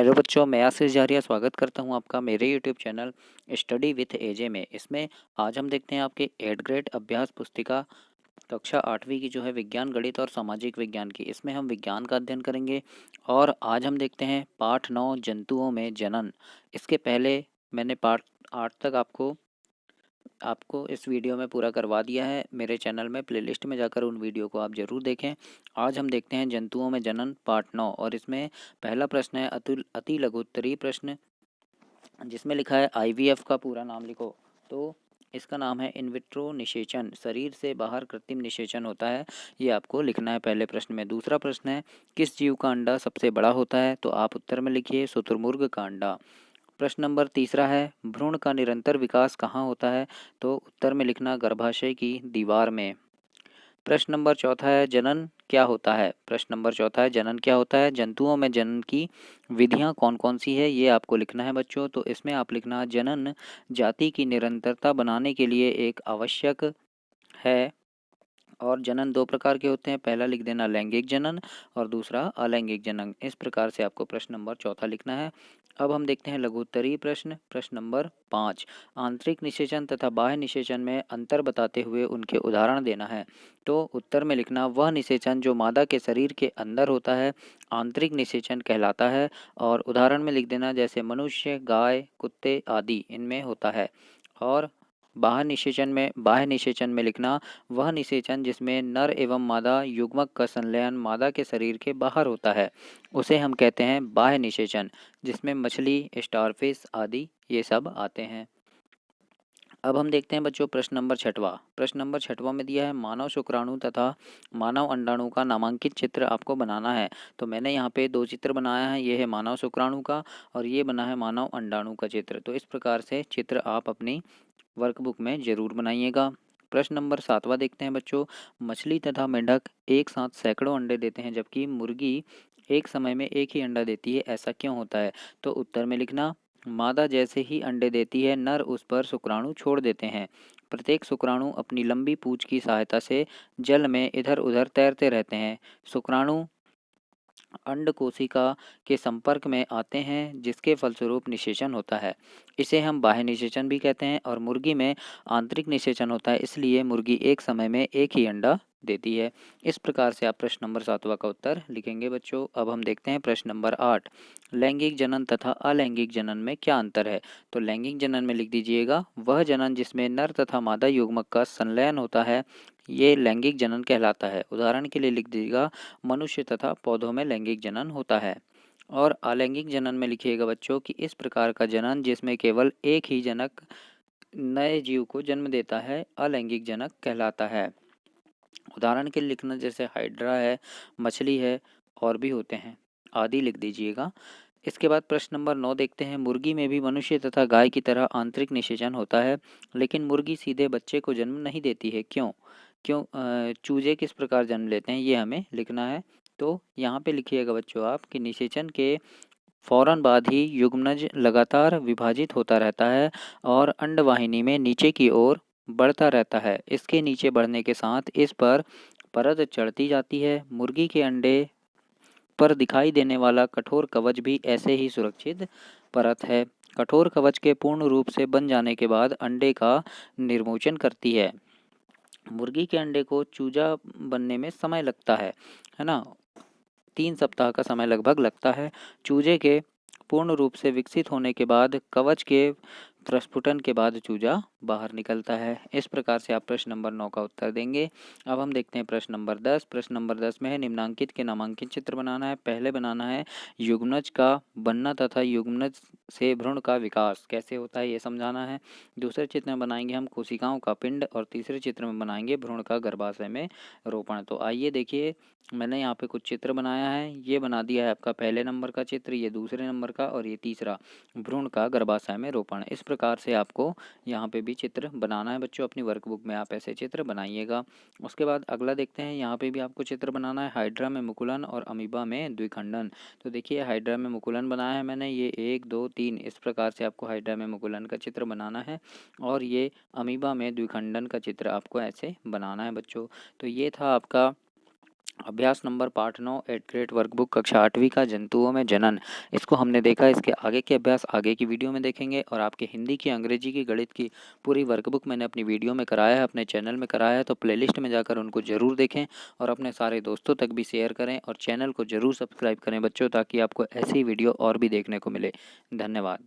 Hello बच्चों, मैं आशीष जारिया स्वागत करता हूं आपका मेरे यूट्यूब चैनल स्टडी विथ एजे में। इसमें आज हम देखते हैं आपके 8th ग्रेड अभ्यास पुस्तिका कक्षा 8वीं की जो है विज्ञान, गणित और सामाजिक विज्ञान की। इसमें हम विज्ञान का अध्ययन करेंगे और आज हम देखते हैं पाठ 9 जंतुओं में जनन। इसके पहले मैंने पाठ 8 तक आपको आपको इस वीडियो में पूरा करवा दिया है। मेरे चैनल में प्लेलिस्ट में जाकर उन वीडियो को आप ज़रूर देखें। आज हम देखते हैं जंतुओं में जनन पार्ट 9 और इसमें पहला प्रश्न है अति लघुत्तरीय प्रश्न, जिसमें लिखा है आईवीएफ का पूरा नाम लिखो। तो इसका नाम है इन विट्रो निषेचन, शरीर से बाहर कृत्रिम निषेचन होता है, ये आपको लिखना है पहले प्रश्न में। दूसरा प्रश्न है किस जीव का अंडा सबसे बड़ा होता है, तो आप उत्तर में लिखिए शुतुरमुर्ग का अंडा। प्रश्न नंबर तीसरा है भ्रूण का निरंतर विकास कहाँ होता है, तो उत्तर में लिखना गर्भाशय की दीवार में। प्रश्न नंबर चौथा है जनन क्या होता है। प्रश्न नंबर चौथा है जनन क्या होता है, जंतुओं में जनन की विधियां कौन कौन सी है, ये आपको लिखना है बच्चों। तो इसमें आप लिखना जनन जाति की निरंतरता बनाने के लिए एक आवश्यक है और जनन दो प्रकार के होते हैं, पहला लिख देना लैंगिक जनन और दूसरा अलैंगिक जनन। इस प्रकार से आपको प्रश्न नंबर चौथा लिखना है। अब हम देखते हैं लघुत्तरीय प्रश्न। प्रश्न नंबर 5 आंतरिक निषेचन तथा बाह्य निषेचन में अंतर बताते हुए उनके उदाहरण देना है। तो उत्तर में लिखना वह निषेचन जो मादा के शरीर के अंदर होता है आंतरिक निषेचन कहलाता है, और उदाहरण में लिख देना जैसे मनुष्य, गाय, कुत्ते आदि इनमें होता है। और बाह्य निषेचन में लिखना वह निषेचन जिसमें नर एवं मादा युग्मक का संलयन मादा के शरीर के बाहर होता है उसे हम कहते हैं बाह्य निषेचन, जिसमें मछली, स्टारफिश आदि ये सब आते हैं। अब हम देखते हैं बच्चों प्रश्न नंबर छठवां। प्रश्न नंबर छठवां में दिया है मानव शुक्राणु तथा मानव अंडाणु का नामांकित चित्र आपको बनाना है। तो मैंने यहाँ पे दो चित्र बनाया है, ये है मानव शुक्राणु का और ये बना है मानव अंडाणु का चित्र। तो इस प्रकार से चित्र आप अपनी वर्कबुक में जरूर बनाइएगा। प्रश्न नंबर 7वां देखते हैं बच्चों, मछली तथा मेंढक एक साथ सैकड़ों अंडे देते हैं जबकि मुर्गी एक समय में एक ही अंडा देती है, ऐसा क्यों होता है। तो उत्तर में लिखना मादा जैसे ही अंडे देती है नर उस पर शुक्राणु छोड़ देते हैं। प्रत्येक शुक्राणु अपनी लंबी पूंछ की सहायता से जल में इधर उधर तैरते रहते हैं। शुक्राणु अंड कोशिका के संपर्क में आते हैं जिसके फलस्वरूप निषेचन होता है, इसे हम बाह्य निषेचन भी कहते हैं। और मुर्गी में आंतरिक निषेचन होता है, इसलिए मुर्गी एक समय में एक ही अंडा देती है। इस प्रकार से आप प्रश्न नंबर 7वां का उत्तर लिखेंगे बच्चों। अब हम देखते हैं प्रश्न नंबर 8 लैंगिक जनन तथा अलैंगिक जनन में क्या अंतर है। तो लैंगिक जनन में लिख दीजिएगा वह जनन जिसमें नर तथा मादा युग्मक का संलयन होता है, ये लैंगिक जनन कहलाता है। उदाहरण के लिए लिख दीजिएगा मनुष्य तथा पौधों में लैंगिक जनन होता है। और अलैंगिक जनन में लिखिएगा बच्चों कि इस प्रकार का जनन जिसमें केवल एक ही जनक नए जीव को जन्म देता है अलैंगिक जनक कहलाता है। उदाहरण के लिए लिखना जैसे हाइड्रा है, मछली है और भी होते हैं आदि लिख दीजिएगा। इसके बाद प्रश्न नंबर 9 देखते हैं मुर्गी में भी मनुष्य तथा गाय की तरह आंतरिक निषेचन होता है, लेकिन मुर्गी सीधे बच्चे को जन्म नहीं देती है, क्यों। चूजे किस प्रकार जन्म लेते हैं ये हमें लिखना है। तो यहाँ पे लिखिएगा बच्चों आप कि निषेचन के फौरन बाद ही युग्मनज लगातार विभाजित होता रहता है और अंडवाहिनी में नीचे की ओर बढ़ता रहता है। इसके नीचे बढ़ने के साथ इस पर परत चढ़ती जाती है। मुर्गी के अंडे पर दिखाई देने वाला कठोर कवच भी ऐसे ही सुरक्षित परत है। कठोर कवच के पूर्ण रूप से बन जाने के बाद अंडे का निर्मोचन करती है। मुर्गी के अंडे को चूजा बनने में समय लगता है ना, 3 सप्ताह का समय लगभग लगता है। चूजे के पूर्ण रूप से विकसित होने के बाद कवच के प्रस्फुटन के बाद चूजा बाहर निकलता है। इस प्रकार से आप प्रश्न नंबर 9 का उत्तर देंगे। अब हम देखते हैं प्रश्न नंबर 10। प्रश्न नंबर 10 में है निम्नांकित के नामांकित चित्र बनाना है। पहले बनाना है युग्मनज का बनना तथा युग्मनज से भ्रूण का विकास कैसे होता है ये समझाना है। दूसरे चित्र में बनाएंगे हम कोशिकाओं का पिंड और तीसरे चित्र में बनाएंगे भ्रूण का गर्भाशय में रोपण। तो आइए देखिए मैंने यहाँ पे कुछ चित्र बनाया है। ये बना दिया है आपका पहले नंबर का चित्र, ये दूसरे नंबर का और ये तीसरा भ्रूण का गर्भाशय में रोपण। इस प्रकार से आपको यहाँ पे भी चित्र बनाना है बच्चों, अपनी वर्कबुक में आप ऐसे चित्र बनाइएगा। उसके बाद अगला देखते हैं, यहाँ पे भी आपको चित्र बनाना है हाइड्रा में मुकुलन और अमीबा में द्विखंडन। तो देखिए हाइड्रा में मुकुलन बनाया है मैंने, ये 1 2 3 इस प्रकार से आपको हाइड्रा में मुकुलन का चित्र बनाना है और ये अमीबा में द्विखंडन का चित्र आपको ऐसे बनाना है बच्चों। तो ये था आपका अभ्यास नंबर पाठ 9 8th ग्रेड वर्कबुक कक्षा 8वीं का जंतुओं में जनन। इसको हमने देखा, इसके आगे के अभ्यास आगे की वीडियो में देखेंगे। और आपके हिंदी की, अंग्रेजी की, गणित की पूरी वर्कबुक मैंने अपनी वीडियो में कराया है, अपने चैनल में कराया है, तो प्लेलिस्ट में जाकर उनको ज़रूर देखें और अपने सारे दोस्तों तक भी शेयर करें और चैनल को ज़रूर सब्सक्राइब करें बच्चों, ताकि आपको ऐसी वीडियो और भी देखने को मिले। धन्यवाद।